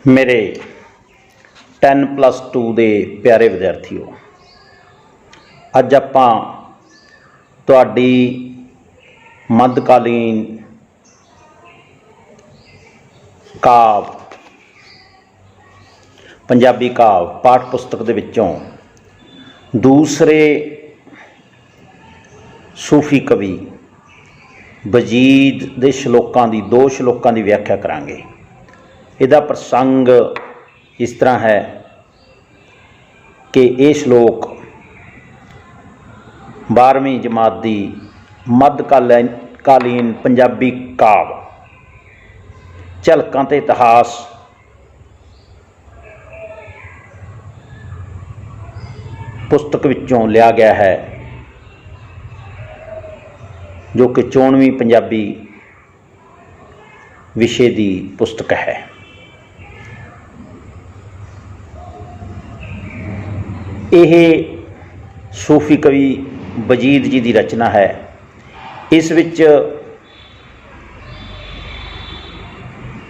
मेरे 10+2 ਦੇ ਪਿਆਰੇ ਵਿਦਿਆਰਥੀਓ, ਅੱਜ ਆਪਾਂ ਤੁਹਾਡੀ ਮੱਧਕਾਲੀਨ ਕਾਵਿ ਪੰਜਾਬੀ ਕਾਵਿ ਪਾਠ ਪੁਸਤਕ ਦੇ ਵਿੱਚੋਂ ਦੂਸਰੇ ਸੂਫੀ ਕਵੀ ਵਜੀਦ ਦੇ ਸ਼ਲੋਕਾਂ ਦੀ 2 ਸ਼ਲੋਕਾਂ ਦੀ ਵਿਆਖਿਆ ਕਰਾਂਗੇ। ਇਹਦਾ ਪ੍ਰਸੰਗ ਇਸ ਤਰ੍ਹਾਂ ਹੈ ਕਿ ਇਹ ਸ਼ਲੋਕ 12ਵੀਂ ਜਮਾਤ ਦੀ ਮੱਧਕਾਲੀਨ ਪੰਜਾਬੀ ਕਾਵਿ ਝਲਕਾਂ ਤੇ ਇਤਿਹਾਸ ਪੁਸਤਕ ਵਿੱਚੋਂ ਲਿਆ ਗਿਆ ਹੈ, ਜੋ ਕਿ 94ਵੀਂ ਪੰਜਾਬੀ ਵਿਸ਼ੇ ਦੀ ਪੁਸਤਕ ਹੈ। ਇਹ ਸੂਫੀ ਕਵੀ ਵਜੀਦ ਜੀ ਦੀ ਰਚਨਾ ਹੈ। ਇਸ ਵਿੱਚ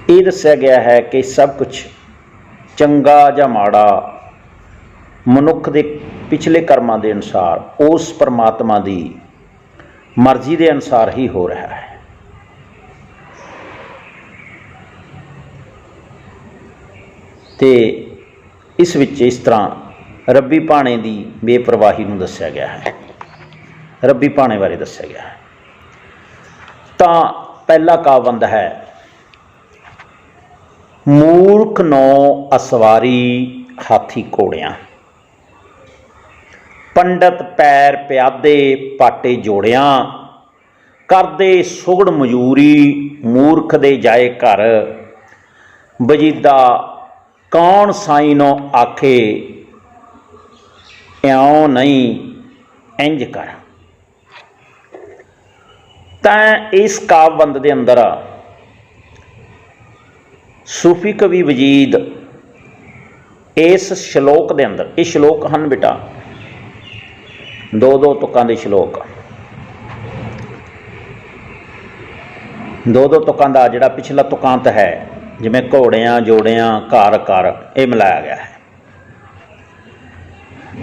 ਇਹ ਦੱਸਿਆ ਗਿਆ ਹੈ ਕਿ ਸਭ ਕੁਝ ਚੰਗਾ ਜਾਂ ਮਾੜਾ ਮਨੁੱਖ ਦੇ ਪਿਛਲੇ ਕਰਮਾਂ ਦੇ ਅਨੁਸਾਰ ਉਸ ਪਰਮਾਤਮਾ ਦੀ ਮਰਜ਼ੀ ਦੇ ਅਨੁਸਾਰ ਹੀ ਹੋ ਰਿਹਾ ਹੈ। ਤੇ ਇਸ ਵਿੱਚ ਇਸ ਤਰ੍ਹਾਂ ਰੱਬੀ ਭਾਣੇ ਦੀ ਬੇਪਰਵਾਹੀ ਨੂੰ ਦੱਸਿਆ ਗਿਆ ਹੈ। ਰੱਬੀ ਭਾਣੇ ਬਾਰੇ ਦੱਸਿਆ ਗਿਆ ਹੈ। ਤਾਂ ਪਹਿਲਾ ਕਾਵਿ ਹੈ, ਮੂਰਖ ਨੌ ਅਸਵਾਰੀ ਹਾਥੀ ਘੋੜਿਆਂ, ਪੰਡਤ ਪੈਰ ਪਿਆਦੇ ਪਾਟੇ ਜੋੜਿਆਂ, ਕਰਦੇ ਸੁਗੜ ਮਜ਼ੂਰੀ ਮੂਰਖ ਦੇ ਜਾਏ ਘਰ, ਵਜੀਦਾ ਕੌਣ ਸਾਈਨੋ ਆਖੇ ਇਉਂ ਨਹੀਂ ਇੰਝ ਕਰ। ਤਾਂ ਇਸ ਕਾਵਿ ਦੇ ਅੰਦਰ ਸੂਫੀ ਕਵੀ ਵਜੀਦ ਇਸ ਸ਼ਲੋਕ ਦੇ ਅੰਦਰ, ਇਹ ਸ਼ਲੋਕ ਹਨ ਬੇਟਾ 2-2 ਤੁਕਾਂ ਦੇ ਸ਼ਲੋਕ, 2-2 ਤੁਕਾਂ ਦਾ ਜਿਹੜਾ ਪਿਛਲਾ ਤੁਕਾਂਤ ਹੈ, ਜਿਵੇਂ ਘੋੜਿਆਂ ਜੋੜਿਆਂ ਘਰ ਘਰ, ਇਹ ਮਿਲਾਇਆ ਗਿਆ ਹੈ।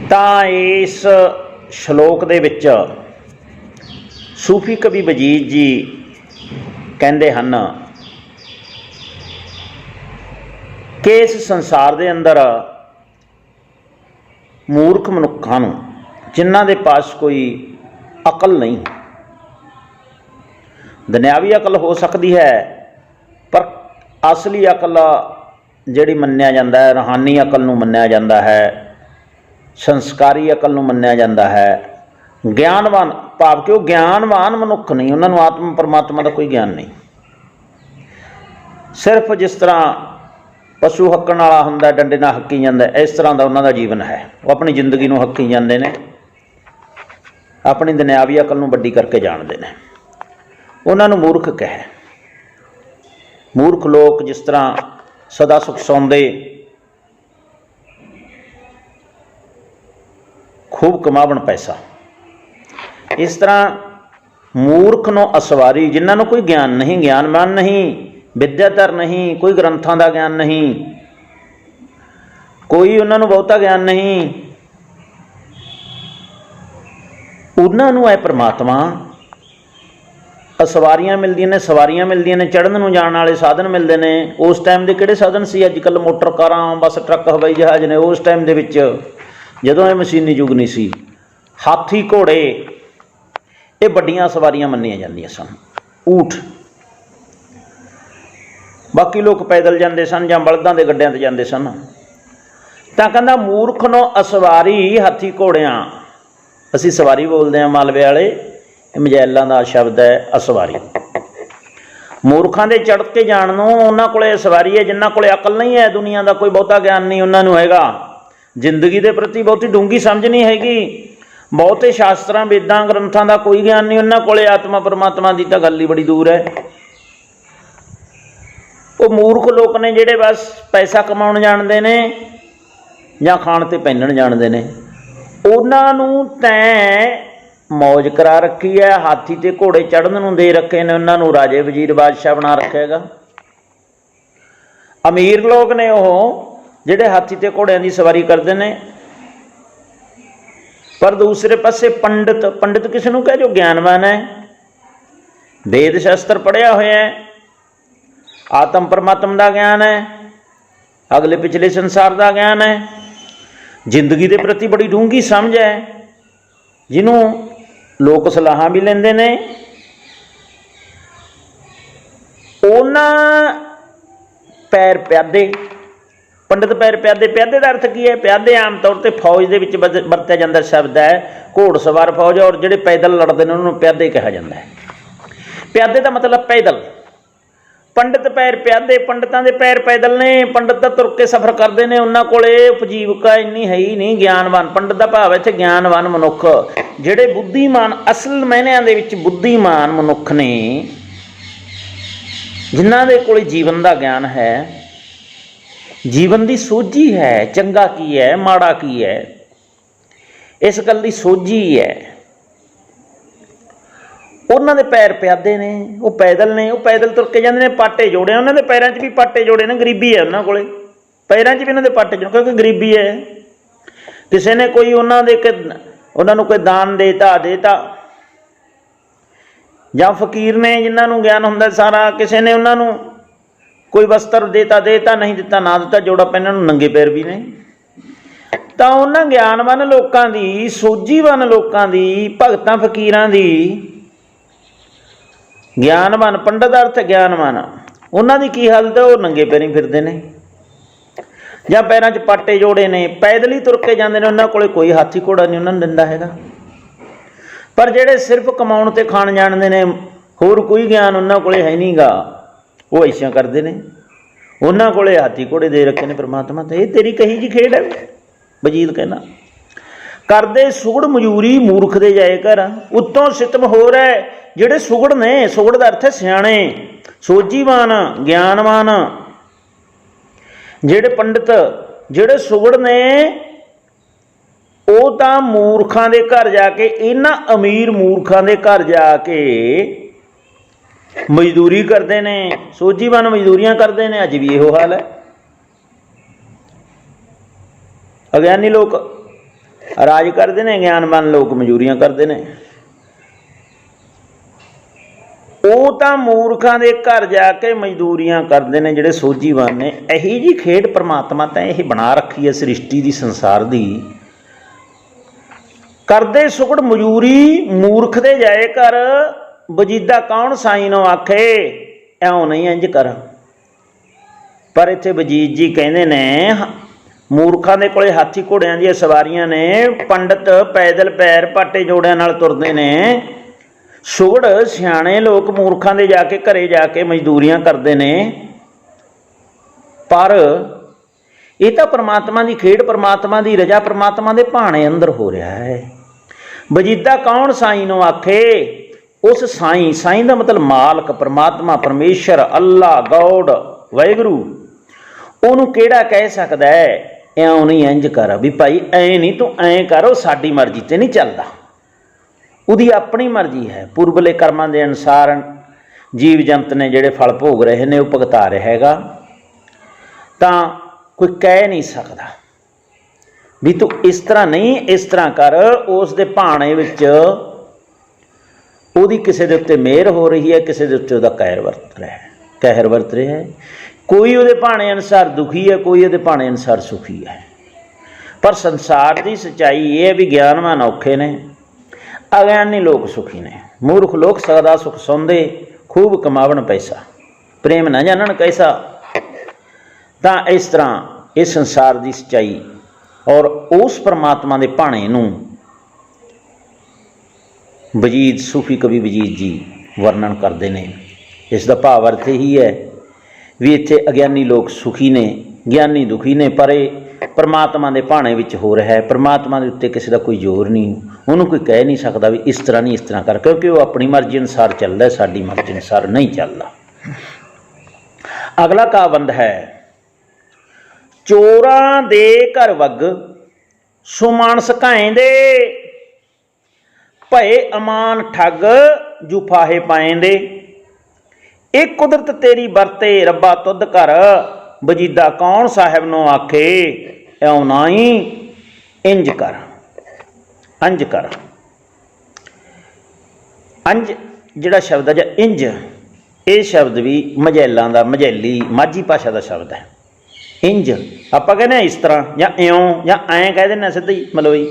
ਤਾਂ ਇਸ ਸ਼ਲੋਕ ਦੇ ਵਿੱਚ ਸੂਫੀ ਕਵੀ ਵਜੀਦ ਜੀ ਕਹਿੰਦੇ ਹਨ ਕਿ ਇਸ ਸੰਸਾਰ ਦੇ ਅੰਦਰ ਮੂਰਖ ਮਨੁੱਖਾਂ ਨੂੰ, ਜਿਨ੍ਹਾਂ ਦੇ ਪਾਸ ਕੋਈ ਅਕਲ ਨਹੀਂ, ਦੁਨਿਆਵੀ ਅਕਲ ਹੋ ਸਕਦੀ ਹੈ ਪਰ ਅਸਲੀ ਅਕਲ ਜਿਹੜੀ ਮੰਨਿਆ ਜਾਂਦਾ ਹੈ, ਰੂਹਾਨੀ ਅਕਲ ਨੂੰ ਮੰਨਿਆ ਜਾਂਦਾ ਹੈ, ਸੰਸਕਾਰੀ ਅਕਲ ਨੂੰ ਮੰਨਿਆ ਜਾਂਦਾ ਹੈ, ਗਿਆਨਵਾਨ ਭਾਵ ਕਿ ਉਹ ਗਿਆਨਵਾਨ ਮਨੁੱਖ ਨਹੀਂ, ਉਹਨਾਂ ਨੂੰ ਆਤਮ ਪਰਮਾਤਮਾ ਦਾ ਕੋਈ ਗਿਆਨ ਨਹੀਂ। ਸਿਰਫ ਜਿਸ ਤਰ੍ਹਾਂ ਪਸ਼ੂ ਹੱਕਣ ਵਾਲਾ ਹੁੰਦਾ, ਡੰਡੇ ਨਾਲ ਹੱਕੀ ਜਾਂਦਾ, ਇਸ ਤਰ੍ਹਾਂ ਦਾ ਉਹਨਾਂ ਦਾ ਜੀਵਨ ਹੈ। ਉਹ ਆਪਣੀ ਜ਼ਿੰਦਗੀ ਨੂੰ ਹੱਕੀ ਜਾਂਦੇ ਨੇ, ਆਪਣੀ ਦੁਨਿਆਵੀ ਅਕਲ ਨੂੰ ਵੱਡੀ ਕਰਕੇ ਜਾਣਦੇ ਨੇ। ਉਹਨਾਂ ਨੂੰ ਮੂਰਖ ਕਹੇ। ਮੂਰਖ ਲੋਕ ਜਿਸ ਤਰ੍ਹਾਂ ਸਦਾ ਸੁਖ ਸੌਂਦੇ, ਖੂਬ ਕਮਾਵਣ ਪੈਸਾ, ਇਸ ਤਰ੍ਹਾਂ ਮੂਰਖ ਨੂੰ ਅਸਵਾਰੀ, ਜਿਨ੍ਹਾਂ ਨੂੰ ਕੋਈ ਗਿਆਨ ਨਹੀਂ, ਗਿਆਨਵਾਨ ਨਹੀਂ, ਵਿਦਿਆਧਰ ਨਹੀਂ, ਕੋਈ ਗ੍ਰੰਥਾਂ ਦਾ ਗਿਆਨ ਨਹੀਂ, ਕੋਈ ਉਹਨਾਂ ਨੂੰ ਬਹੁਤਾ ਗਿਆਨ ਨਹੀਂ, ਉਹਨਾਂ ਨੂੰ ਇਹ ਪਰਮਾਤਮਾ ਅਸਵਾਰੀਆਂ ਮਿਲਦੀਆਂ ਨੇ, ਸਵਾਰੀਆਂ ਮਿਲਦੀਆਂ ਨੇ, ਚੜ੍ਹਨ ਨੂੰ ਜਾਣ ਵਾਲੇ ਸਾਧਨ ਮਿਲਦੇ ਨੇ। ਉਸ ਟਾਈਮ ਦੇ ਕਿਹੜੇ ਸਾਧਨ ਸੀ? ਅੱਜ ਕੱਲ੍ਹ ਮੋਟਰ ਕਾਰਾਂ, ਬੱਸ, ਟਰੱਕ, ਹਵਾਈ ਜਹਾਜ਼ ਨੇ। ਉਸ ਟਾਈਮ ਦੇ ਵਿੱਚ ਜਦੋਂ ਇਹ ਮਸ਼ੀਨੀ ਯੁੱਗ ਨਹੀਂ ਸੀ, ਹਾਥੀ ਘੋੜੇ ਇਹ ਵੱਡੀਆਂ ਸਵਾਰੀਆਂ ਮੰਨੀਆਂ ਜਾਂਦੀਆਂ ਸਨ। ਊਠ, ਬਾਕੀ ਲੋਕ ਪੈਦਲ ਜਾਂਦੇ ਸਨ ਜਾਂ ਬਲਦਾਂ ਦੇ ਗੱਡਿਆਂ 'ਤੇ ਜਾਂਦੇ ਸਨ। ਤਾਂ ਕਹਿੰਦਾ ਮੂਰਖ ਨੂੰ ਅਸਵਾਰੀ ਹਾਥੀ ਘੋੜਿਆਂ, ਅਸੀਂ ਸਵਾਰੀ ਬੋਲਦੇ ਹਾਂ ਮਾਲਵੇ ਵਾਲੇ, ਇਹ ਮਜੈਲਾਂ ਦਾ ਸ਼ਬਦ ਹੈ ਅਸਵਾਰੀ। ਮੂਰਖਾਂ ਦੇ ਚੜ੍ਹ ਕੇ ਜਾਣ ਨੂੰ ਉਹਨਾਂ ਕੋਲੇ ਸਵਾਰੀ ਹੈ ਜਿਨ੍ਹਾਂ ਕੋਲੇ ਅਕਲ ਨਹੀਂ ਹੈ, ਦੁਨੀਆ ਦਾ ਕੋਈ ਬਹੁਤਾ ਗਿਆਨ ਨਹੀਂ ਉਹਨਾਂ ਨੂੰ ਹੈਗਾ, ਜ਼ਿੰਦਗੀ ਦੇ ਪ੍ਰਤੀ ਬਹੁਤੀ ਡੂੰਘੀ ਸਮਝ ਨਹੀਂ ਹੈਗੀ, ਬਹੁਤੇ ਸ਼ਾਸਤਰਾਂ ਵੇਦਾਂ ਗ੍ਰੰਥਾਂ ਦਾ ਕੋਈ ਗਿਆਨ ਨਹੀਂ ਉਹਨਾਂ ਕੋਲੇ, ਆਤਮਾ ਪਰਮਾਤਮਾ ਦੀ ਤਾਂ ਗੱਲ ਹੀ ਬੜੀ ਦੂਰ ਹੈ। ਉਹ ਮੂਰਖ ਲੋਕ ਨੇ ਜਿਹੜੇ ਬਸ ਪੈਸਾ ਕਮਾਉਣ ਜਾਣਦੇ ਨੇ ਜਾਂ ਖਾਣ ਤੇ ਪਹਿਨਣ ਜਾਣਦੇ ਨੇ। ਉਹਨਾਂ ਨੂੰ ਤੈਂ ਮੌਜ ਕਰਾ ਰੱਖੀ ਹੈ, ਹਾਥੀ ਤੇ ਘੋੜੇ ਚੜ੍ਹਨ ਨੂੰ ਦੇ ਰੱਖੇ ਨੇ, ਉਹਨਾਂ ਨੂੰ ਰਾਜੇ ਵਜ਼ੀਰ ਬਾਦਸ਼ਾਹ ਬਣਾ ਰੱਖਿਆ ਹੈਗਾ। अमीर लोग ने वो जिहड़े हाथी ते घोड़ियां की सवारी करते हैं। पर दूसरे पासे पंडित, पंडित किस नूं कहे जो ज्ञानवान है, वेद शास्त्र पढ़िया होया है, आत्म परमात्मा का ज्ञान है, अगले पिछले संसार का ज्ञान है, जिंदगी के प्रति बड़ी डूंगी समझ है, जिन्हों लोग सलाहां भी लेंदे ने। उन्हां पैर प्यादे, पंडित पैर प्यादे, प्यादे का अर्थ की है? प्यादे आम तौर पर फौज के विच वरत्या जाता शब्द है, घोड़सवार फौज और जिहड़े पैदल लड़ते हैं उन्होंने प्यादे कहा जाता है। प्यादे का मतलब पैदल, पंडित पैर प्यादे, पंडितां दे पैर पैदल ने, पंडित तो तुर के सफर करते हैं, उन्होंने कोले उपजीविका इन्नी है ही नहीं। ज्ञानवान, पंडित का भाव इत्थे ज्ञानवान मनुख, जिहड़े बुद्धिमान, असल मायनिਆਂ ਦੇ ਵਿੱਚ बुद्धिमान मनुख ने, जिन्हां दे कोले जीवन का ज्ञान है, जीवन की सोझी है, चंगा की है माड़ा की है, इस गल की सोझी है। उन्होंने पैर प्यादे ने, वो पैदल ने, वो पैदल तुर के जाते हैं, पाटे जोड़े, उन्होंने पैरों च भी पाटे जोड़े ने, गरीबी है उन्होंने कोले, पैरों च भी उन्होंने पाटे जोड़े क्योंकि गरीबी है। किसी ने कोई उन्होंने कोई दान देता या फकीर ने जिन्होंने ज्ञान होंदा सारा, किसी ने उन्होंने कोई वस्त्र देता नहीं दिता ना दिता, जोड़ा पहनने नूं नंगे पैर भी ने। तो उन्होंने ज्ञानवान लोगों की, सोझीवान लोगों की, भगतां फकीरां की, ज्ञानवान पंडित अर्थ ज्ञानवान, उन्होंने की हालत है? वो नंगे पैरी फिरते हैं या पैरों च पाटे जोड़े ने, पैदल ही तुर के जाते हैं, उन्होंने कोले कोई हाथी घोड़ा नहीं उन्होंने दिंदा हैगा। पर जिहड़े सिर्फ कमाउण ते खाण जाणदे ने, होर कोई ज्ञान उन्होंने कोले है नहीं गा, वो ऐसा करते हैं, उन्होंने कोले हाथी घोड़े दे रखे ने परमात्मा। तो ये तेरी कही जी खेड है? वजीद कहना करदे सुगड़ मजूरी मूर्ख दे जाए घर, उत्तों सितम हो रहा है। जिहड़े सुगड़ ने, सुगड़ का अर्थ है सियाणे, सोझीवान, ज्ञानवान, जिहड़े पंडित, जिहड़े सुगड़ ने, वो तो मूर्खां दे घर जाके, इन्हां अमीर मूर्खां दे घर जाके मजदूरी करते हैं, सोझीवान मजदूरियां करते हैं। अज भी यो हाल है। अज्ञानी लोग राज करते हैं, ज्ञानवान लोग मजदूरियां करते हैं। वो तो मूर्खां दे घर जाके मजदूरियां करते हैं जिहड़े सोझीवान ने। यही जी खेड परमात्मा तो यह बना रखी है सृष्टि की, संसार की। करदे सुगड़ मजूरी मूर्ख दे जाए कर, वजीदा कौन साईं नूं आखे ऐं नहीं इंज कर। पर इत्थे वजीद जी कहंदे ने मूर्खां दे कोले हाथी घोड़ियां दी सवारियां ने, पंडित पैदल पैर पाटे जोड़ियां नाल तुरदे ने, सुगड़ सियाणे लोग मूर्खां दे जाके घरे जाके मजदूरियां करदे ने। पर ये तो परमात्मा की खेड, परमात्मा की रजा, परमात्मा के भाणे अंदर हो रहा है। वजीदा कौन साईं नूं आखे, उस साईं, साईं का मतलब मालक, परमात्मा, परमेश्वर, अल्लाह, गॉड, वाहिगुरू, उन्होंने केड़ा कह सकता है ऐं नहीं इंज कर, भी भाई ऐ नहीं तू ऐं कर, साडी मर्जी ते नहीं चलता, उहदी अपनी मर्जी है। पूर्वले कर्मां के अनुसार जीव जंत ने जिहड़े फल भोग रहे हैं वो भुगता रहा हैगा, तां कोई कह नहीं सकता भी तू इस तरह नहीं इस तरह कर। उस दे भाणे विच ਉਹਦੀ ਕਿਸੇ ਦੇ ਉੱਤੇ ਮਿਹਰ ਹੋ ਰਹੀ है, किसी के उत्ते ਉਹਦਾ कहर वरत रहा है। कोई ਉਹਦੇ ਭਾਣੇ अनुसार दुखी है, कोई ਉਹਦੇ ਭਾਣੇ अनुसार सुखी है। पर संसार की सच्चाई ये है भी ज्ञानवान औखे ने, अज्ञानी लोग सुखी ने। मूर्ख लोग सदा सुख सौंदे, खूब कमावन पैसा, प्रेम ना जानन कैसा। तो इस तरह इस संसार की सच्चाई और उस परमात्मा के भाणे नूं वजीद, सूफी कवि वजीद जी वर्णन करते हैं। इसका भाव अर्थ यही है भी इत्थे अज्ञानी लोग सुखी ने, ज्ञानी दुखी ने। पर परमात्मा के भाणे विच हो रहा है, परमात्मा के उत्ते किसी का कोई जोर नहीं, उन्होंने कोई कह नहीं सकता भी इस तरह नहीं इस तरह कर, क्योंकि वो अपनी मर्जी अनुसार चलता है, साडी मर्जी अनुसार नहीं चलता। अगला काबंद है, चोरां दे घर वग सुमानस घाएंदे, भय अमान ठग जुफाहे पाएंदे। एक कुदरत तेरी बरते रब्बा तुद कर, ਵਜੀਦਾ ਕੌਣ ਸਾਹਿਬ ਨੂੰ ਆਖੇ, ਇਉਂ ਨਾਈ ਇੰਜ ਕਰ, ਅੰਜ ਕਰ। ਅੰਜ ਜਿਹੜਾ ਸ਼ਬਦ ਹੈ ਜਾਂ ਇੰਜ, ਇਹ ਸ਼ਬਦ ਵੀ ਮਝੈਲਾਂ ਦਾ, ਮਝੈਲੀ ਮਾਝੀ ਭਾਸ਼ਾ ਦਾ ਸ਼ਬਦ ਹੈ। ਇੰਜ ਆਪਾਂ ਕਹਿੰਦੇ ਹਾਂ ਇਸ ਤਰ੍ਹਾਂ, ਜਾਂ ਇਉਂ, ਜਾਂ ਐਂ ਕਹਿ ਦਿੰਦੇ ਸਿੱਧਾ ਹੀ ਮਲਵਈ,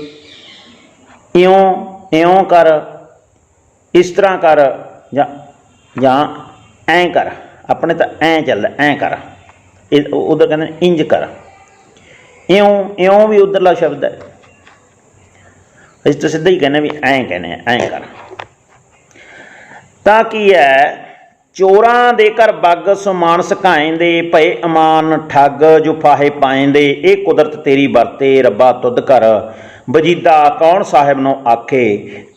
ਇਉਂ ਇਉਂ ਕਰ, ਇਸ ਤਰ੍ਹਾਂ ਕਰ, ਜਾਂ ਐਂ ਕਰ। ਆਪਣੇ ਤਾਂ ਐਂ ਚੱਲਦਾ, ਐਂ ਕਰ, ਇਹ ਉਧਰ ਕਹਿੰਦੇ ਇੰਜ ਕਰ। ਇਉਂ, ਇਉਂ ਵੀ ਉੱਧਰਲਾ ਸ਼ਬਦ ਹੈ। ਅਸੀਂ ਤਾਂ ਸਿੱਧਾ ਹੀ ਕਹਿੰਦੇ ਵੀ ਐਂ ਕਹਿੰਦੇ ਆ, ਐਂ ਕਰ। ਤਾਂ ਕੀ ਹੈ, ਚੋਰਾਂ ਦੇ ਘਰ ਬੱਗ ਸੋ ਮਾਨਸ ਘਾਏਂਦੇ, ਭਏ ਅਮਾਨ ਠੱਗ ਜੋ ਫਾਹੇ ਪਾਏਂਦੇ, ਇਹ ਕੁਦਰਤ ਤੇਰੀ ਵਰਤੇ ਰੱਬਾ ਤੁਧ ਕਰ, ਵਜੀਦਾ ਕੌਣ ਸਾਹਿਬ ਨੂੰ ਆਖੇ,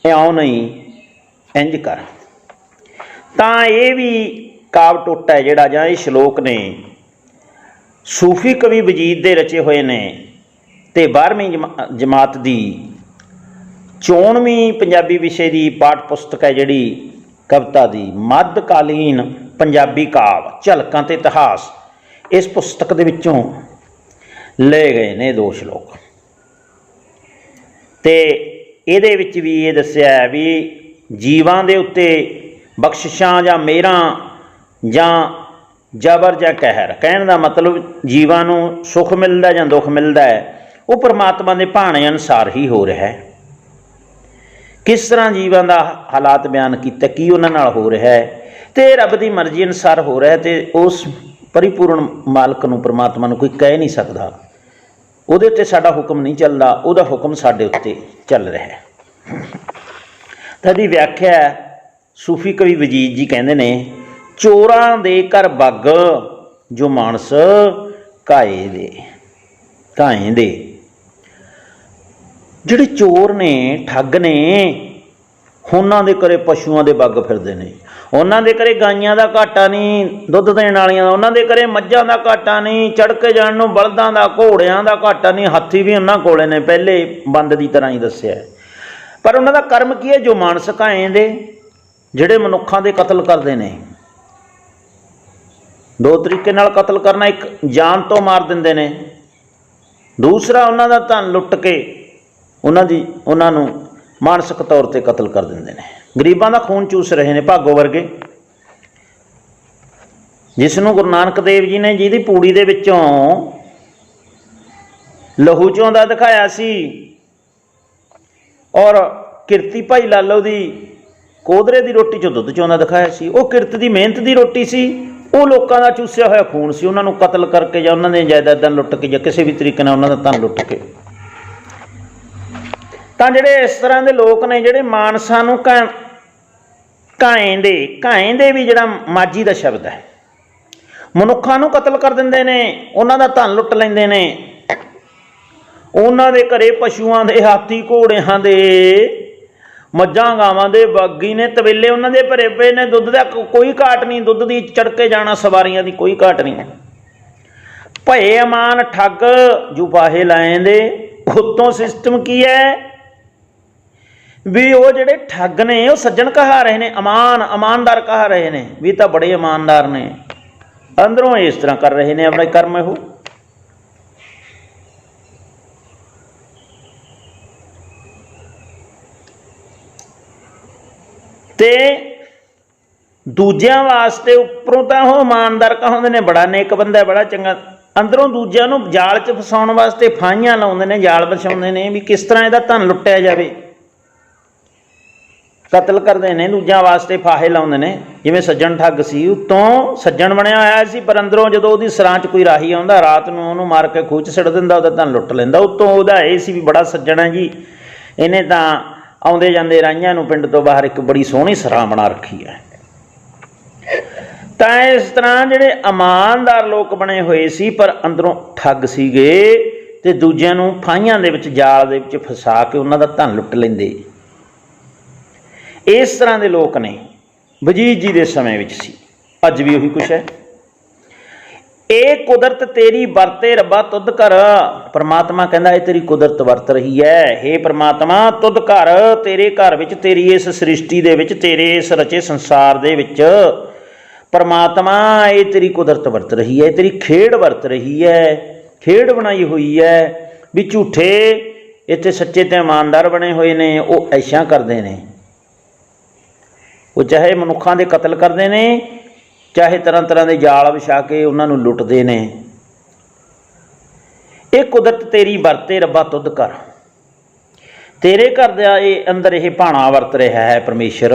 ਇਉਂ ਨਹੀਂ ਇੰਜ ਕਰ। ਤਾਂ ਇਹ ਵੀ ਕਾਵ ਟੁੱਟ ਹੈ ਜਿਹੜਾ, ਜਾਂ ਇਹ ਸ਼ਲੋਕ ਨੇ ਸੂਫੀ ਕਵੀ ਵਜੀਦ ਦੇ ਰਚੇ ਹੋਏ ਨੇ, ਅਤੇ 12ਵੀਂ ਜਮਾਤ ਦੀ 94ਵੀਂ ਪੰਜਾਬੀ ਵਿਸ਼ੇ ਦੀ ਪਾਠ ਪੁਸਤਕ ਹੈ ਜਿਹੜੀ ਕਵਿਤਾ ਦੀ, ਮੱਧਕਾਲੀਨ ਪੰਜਾਬੀ ਕਾਵ ਝਲਕਾਂ ਤੇ ਇਤਿਹਾਸ, ਇਸ ਪੁਸਤਕ ਦੇ ਵਿੱਚੋਂ ਲਏ ਗਏ ਨੇ 2 ਸ਼ਲੋਕ। ਅਤੇ ਇਹਦੇ ਵਿੱਚ ਵੀ ਇਹ ਦੱਸਿਆ ਵੀ ਜੀਵਾਂ ਦੇ ਉੱਤੇ ਬਖਸ਼ਿਸ਼ਾਂ ਜਾਂ ਮਿਹਰਾਂ ਜਾਂ ਜ਼ਬਰ ਜਾਂ ਕਹਿਰ, ਕਹਿਣ ਦਾ ਮਤਲਬ ਜੀਵਾਂ ਨੂੰ ਸੁੱਖ ਮਿਲਦਾ ਜਾਂ ਦੁੱਖ ਮਿਲਦਾ ਹੈ, ਉਹ ਪਰਮਾਤਮਾ ਦੇ ਭਾਣੇ ਅਨੁਸਾਰ ਹੀ ਹੋ ਰਿਹਾ ਹੈ। ਕਿਸ ਤਰ੍ਹਾਂ ਜੀਵਾਂ ਦਾ ਹਾਲਾਤ ਬਿਆਨ ਕੀਤਾ, ਕੀ ਉਹਨਾਂ ਨਾਲ ਹੋ ਰਿਹਾ ਹੈ, ਅਤੇ ਰੱਬ ਦੀ ਮਰਜ਼ੀ ਅਨੁਸਾਰ ਹੋ ਰਿਹਾ, ਅਤੇ ਉਸ ਪਰਿਪੂਰਨ ਮਾਲਕ ਨੂੰ, ਪਰਮਾਤਮਾ ਨੂੰ ਕੋਈ ਕਹਿ ਨਹੀਂ ਸਕਦਾ। ਉਹਦੇ ਉੱਤੇ ਸਾਡਾ ਹੁਕਮ ਨਹੀਂ ਚੱਲਦਾ, ਉਹਦਾ ਹੁਕਮ ਸਾਡੇ ਉੱਤੇ ਚੱਲ ਰਿਹਾ ਹੈ। ਤਾਂ ਇਹਦੀ ਵਿਆਖਿਆ ਸੂਫੀ ਕਵੀ ਵਜੀਦ ਜੀ ਕਹਿੰਦੇ ਨੇ, ਚੋਰਾਂ ਦੇ ਘਰ ਬੱਗ ਜੋ ਮਾਨਸ ਘਾਏ ਦੇ, ਘਾਏ ਦੇ। ਜਿਹੜੇ ਚੋਰ ਨੇ, ਠੱਗ ਨੇ, ਉਹਨਾਂ ਦੇ ਘਰੇ ਪਸ਼ੂਆਂ ਦੇ ਬੱਗ ਫਿਰਦੇ ਨੇ। ਉਹਨਾਂ ਦੇ ਘਰੇ ਗਾਈਆਂ ਦਾ ਘਾਟਾ ਨਹੀਂ, ਦੁੱਧ ਦੇਣ ਵਾਲੀਆਂ ਦਾ। ਉਹਨਾਂ ਦੇ ਘਰੇ ਮੱਝਾਂ ਦਾ ਘਾਟਾ ਨਹੀਂ, ਚੜ੍ਹਕੇ ਜਾਣ ਨੂੰ ਬਲਦਾਂ ਦਾ, ਘੋੜਿਆਂ ਦਾ ਘਾਟਾ ਨਹੀਂ। ਹਾਥੀ ਵੀ ਉਹਨਾਂ ਕੋਲੇ ਨੇ, ਪਹਿਲੇ ਬੰਦ ਦੀ ਤਰ੍ਹਾਂ ਹੀ ਦੱਸਿਆ। ਪਰ ਉਹਨਾਂ ਦਾ ਕਰਮ ਕੀ ਹੈ, ਜੋ ਮਾਨਸ ਘਾਏ ਦੇ, ਜਿਹੜੇ ਮਨੁੱਖਾਂ ਦੇ ਕਤਲ ਕਰਦੇ ਨੇ। 2 ਤਰੀਕੇ ਨਾਲ ਕਤਲ ਕਰਨਾ, ਇੱਕ ਜਾਨ ਤੋਂ ਮਾਰ ਦਿੰਦੇ ਨੇ, ਦੂਸਰਾ ਉਹਨਾਂ ਦਾ ਧਨ ਲੁੱਟ ਕੇ ਉਹਨਾਂ ਨੂੰ ਮਾਨਸਿਕ ਤੌਰ 'ਤੇ ਕਤਲ ਕਰ ਦਿੰਦੇ ਨੇ। ਗਰੀਬਾਂ ਦਾ ਖੂਨ ਚੂਸ ਰਹੇ ਨੇ, ਭਾਗੋ ਵਰਗੇ, ਜਿਸ ਨੂੰ ਗੁਰੂ ਨਾਨਕ ਦੇਵ ਜੀ ਨੇ, ਜਿਹਦੀ ਪੂੜੀ ਦੇ ਵਿੱਚੋਂ ਲਹੂ ਚੋਂਦਾ ਦਿਖਾਇਆ ਸੀ, ਔਰ ਕਿਰਤੀ ਭਾਈ ਲਾਲੋ ਦੀ ਕੋਧਰੇ ਦੀ ਰੋਟੀ 'ਚੋਂ ਦੁੱਧ ਚੋਂਦਾ ਦਿਖਾਇਆ ਸੀ। ਉਹ ਕਿਰਤ ਦੀ ਮਿਹਨਤ ਦੀ ਰੋਟੀ ਸੀ, ਉਹ ਲੋਕਾਂ ਦਾ ਚੂਸਿਆ ਹੋਇਆ ਖੂਨ ਸੀ। ਉਹਨਾਂ ਨੂੰ ਕਤਲ ਕਰਕੇ ਜਾਂ ਉਹਨਾਂ ਦੀਆਂ ਜਾਇਦਾਦਾਂ ਲੁੱਟ ਕੇ, ਜਾਂ ਕਿਸੇ ਵੀ ਤਰੀਕੇ ਨਾਲ ਉਹਨਾਂ ਦਾ ਧਨ ਲੁੱਟ ਕੇ। ਤਾਂ ਜਿਹੜੇ ਇਸ ਤਰ੍ਹਾਂ ਦੇ ਲੋਕ ਨੇ, ਜਿਹੜੇ ਮਾਨਸਾਂ ਨੂੰ ਘਾਏ ਦੇ ਵੀ ਜਿਹੜਾ ਮਾਝੀ ਦਾ ਸ਼ਬਦ ਹੈ, ਮਨੁੱਖਾਂ ਨੂੰ ਕਤਲ ਕਰ ਦਿੰਦੇ ਨੇ, ਉਹਨਾਂ ਦਾ ਧਨ ਲੁੱਟ ਲੈਂਦੇ ਨੇ। ਉਹਨਾਂ ਦੇ ਘਰੇ ਪਸ਼ੂਆਂ ਦੇ, ਹਾਥੀ ਘੋੜਿਆਂ ਦੇ, ਮੱਝਾਂ ਗਾਵਾਂ ਦੇ ਬਾਗੀ ਨੇ, ਤਵੇਲੇ ਉਹਨਾਂ ਦੇ ਭਰੇ ਪਏ ਨੇ। ਦੁੱਧ ਦਾ ਕੋਈ ਘਾਟ ਨਹੀਂ, ਦੁੱਧ ਦੀ ਚੜ੍ਹਕੇ ਜਾਣਾ ਸਵਾਰੀਆਂ ਦੀ ਕੋਈ ਘਾਟ ਨਹੀਂ। ਭਏ ਅਮਾਨ ਠੱਗ ਜੋ ਫਾਹੇ ਲਾਏਂਦੇ, ਉੱਤੋਂ ਸਿਸਟਮ ਕੀ ਹੈ ਵੀ ਉਹ ਜਿਹੜੇ ਠੱਗ ਨੇ, ਉਹ ਸੱਜਣ ਕਹਾ ਰਹੇ ਨੇ, ਇਮਾਨਦਾਰ ਕਹਾ ਰਹੇ ਨੇ ਵੀ ਤਾਂ ਬੜੇ ਇਮਾਨਦਾਰ ਨੇ, ਅੰਦਰੋਂ ਇਸ ਤਰ੍ਹਾਂ ਕਰ ਰਹੇ ਨੇ ਆਪਣਾ ਕਰਮ। ਇਹੋ ਤੇ ਦੂਜਿਆਂ ਵਾਸਤੇ ਉੱਪਰੋਂ ਤਾਂ ਉਹ ਇਮਾਨਦਾਰ ਕਹਾਉਂਦੇ ਨੇ, ਬੜਾ ਨੇਕ ਬੰਦਾ, ਬੜਾ ਚੰਗਾ, ਅੰਦਰੋਂ ਦੂਜਿਆਂ ਨੂੰ ਜਾਲ 'ਚ ਫਸਾਉਣ ਵਾਸਤੇ ਫਾਹੀਆਂ ਲਾਉਂਦੇ ਨੇ, ਜਾਲ ਵਿਛਾਉਂਦੇ ਨੇ ਵੀ ਕਿਸ ਤਰ੍ਹਾਂ ਇਹਦਾ ਧਨ ਲੁੱਟਿਆ ਜਾਵੇ। ਕਤਲ ਕਰਦੇ ਨੇ, ਦੂਜਿਆਂ ਵਾਸਤੇ ਫਾਹੇ ਲਾਉਂਦੇ ਨੇ। ਜਿਵੇਂ ਸੱਜਣ ਠੱਗ ਸੀ, ਉੱਤੋਂ ਸੱਜਣ ਬਣਿਆ ਹੋਇਆ ਸੀ, ਪਰ ਅੰਦਰੋਂ ਜਦੋਂ ਉਹਦੀ ਸਰਾਂ 'ਚ ਕੋਈ ਰਾਹੀ ਆਉਂਦਾ, ਰਾਤ ਨੂੰ ਉਹਨੂੰ ਮਾਰ ਕੇ ਖੂਹ 'ਚ ਸਿੱਟ ਦਿੰਦਾ, ਉਹਦਾ ਧਨ ਲੁੱਟ ਲੈਂਦਾ। ਉੱਤੋਂ ਉਹਦਾ ਇਹ ਸੀ ਵੀ ਬੜਾ ਸੱਜਣ ਹੈ ਜੀ, ਇਹਨੇ ਤਾਂ ਆਉਂਦੇ ਜਾਂਦੇ ਰਾਹੀਆਂ ਨੂੰ ਪਿੰਡ ਤੋਂ ਬਾਹਰ ਇੱਕ ਬੜੀ ਸੋਹਣੀ ਸਰਾਂ ਬਣਾ ਰੱਖੀ ਹੈ। ਤਾਂ ਇਸ ਤਰ੍ਹਾਂ ਜਿਹੜੇ ਇਮਾਨਦਾਰ ਲੋਕ ਬਣੇ ਹੋਏ ਸੀ, ਪਰ ਅੰਦਰੋਂ ਠੱਗ ਸੀਗੇ, ਅਤੇ ਦੂਜਿਆਂ ਨੂੰ ਫਾਹੀਆਂ ਦੇ ਵਿੱਚ, ਜਾਲ ਦੇ ਵਿੱਚ ਫਸਾ ਕੇ ਉਹਨਾਂ ਦਾ ਧਨ ਲੁੱਟ ਲੈਂਦੇ। ਇਸ ਤਰ੍ਹਾਂ ਦੇ ਲੋਕ ਨੇ ਵਜੀਦ ਜੀ ਦੇ ਸਮੇਂ ਵਿੱਚ ਸੀ, ਅੱਜ ਵੀ ਉਹੀ ਕੁਛ ਹੈ। ਇਹ ਕੁਦਰਤ ਤੇਰੀ ਵਰਤੇ ਰੱਬਾ ਤੁਧ ਘਰ, ਪਰਮਾਤਮਾ ਕਹਿੰਦਾ ਇਹ ਤੇਰੀ ਕੁਦਰਤ ਵਰਤ ਰਹੀ ਹੈ। ਹੇ ਪਰਮਾਤਮਾ, ਤੁਧ ਘਰ, ਤੇਰੇ ਘਰ ਵਿੱਚ, ਤੇਰੀ ਇਸ ਸ੍ਰਿਸ਼ਟੀ ਦੇ ਵਿੱਚ, ਤੇਰੇ ਇਸ ਰਚੇ ਸੰਸਾਰ ਦੇ ਵਿੱਚ परमात्मा ये तेरी कुदरत वरत रही है, तेरी खेड़ वरत रही है, खेड़ बनाई हुई है भी झूठे इत्थे सच्चे ते ईमानदार बने हुए ने, वो ऐशा करते हैं, वो चाहे मनुखों के कतल करते हैं, चाहे तरह तरह के जाल विछा के उन्होंने लुटते हैं। ये कुदरत तेरी वरते रब्बा तुद कर, तेरे घर का ये अंदर ये भाणा वरत रहा है परमेश्वर,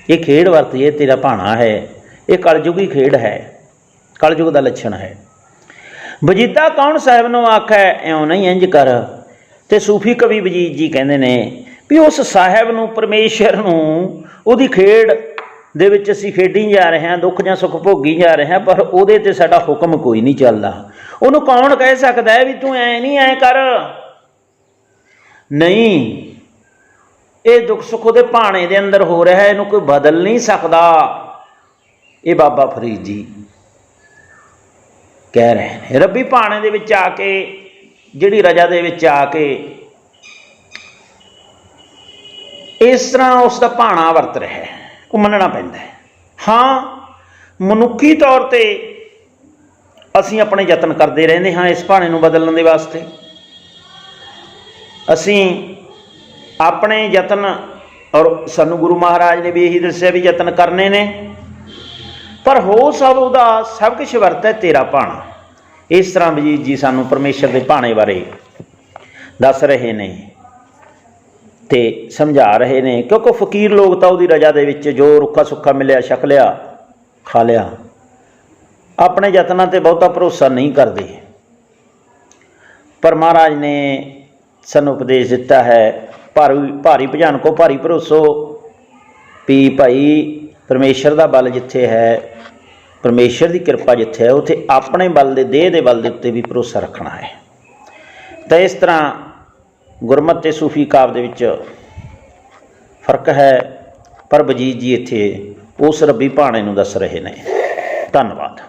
ये खेड़ वरती है, तेरा भाणा है, ये कलयुगी खेड़ है, कलयुग का लक्षण है। वजीदा कौन साहिब नूं आखै इउं नहीं इंज कर, ते सूफी कवि वजीद जी कहते हैं भी उस साहिब नूं परमेश्वर नूं उहदी खेड़ दे विच असीं खेडी जा रहे हैं, दुख जां सुख भोगी जा रहे हैं, पर उहदे ते साडा हुक्म कोई नहीं चलदा। उहनूं कौन कह सकदा है भी तूं ऐ नहीं ऐ कर, नहीं, ये दुख सुख उहदे भाणे दे अंदर हो रहा है, इहनूं कोई बदल नहीं सकदा। ये बाबा फरीद जी कह रहे हैं रब्बी भाणे दे विच आके, जिहड़ी रजा दे विच आके इस तरह उसका भाणा वरत रहा है, वो मनना पैंदा है। हाँ, मनुखी तौर पर असीं अपने यतन करते रहंदे हाँ इस भाणे नूं बदलण दे वास्ते, असीं अपने यतन, और सानू गुरु महाराज ने भी यही दस्सिया भी यतन करने ने, पर हो सब उहदा सब कुछ वरत है तेरा भाणा। इस तरह वजीद जी सानू परमेश्वर के भाणे बारे दस रहे ने ते समझा रहे ने, क्योंकि फकीर लोग तो उहदी रजा दे विच जो रुखा सुखा मिलिया छक लिया खा लिया, अपने यत्नां ते बहुता भरोसा नहीं करते। पर महाराज ने सानू उपदेश दिता है, भारी भजन को भारी भरोसो, भी भाई परमेश्वर का बल जिथे है, परमेश्वर की कृपा जिथे है, उत्थे अपने बल दे देह दे बल दे उत्ते भी भरोसा रखना है। तो इस तरह गुरमत ते सूफी काव्य दे विच फर्क है, पर वजीद जी इत्थे उस रब्बी भाणे नूं दस रहे ने। धन्नवाद।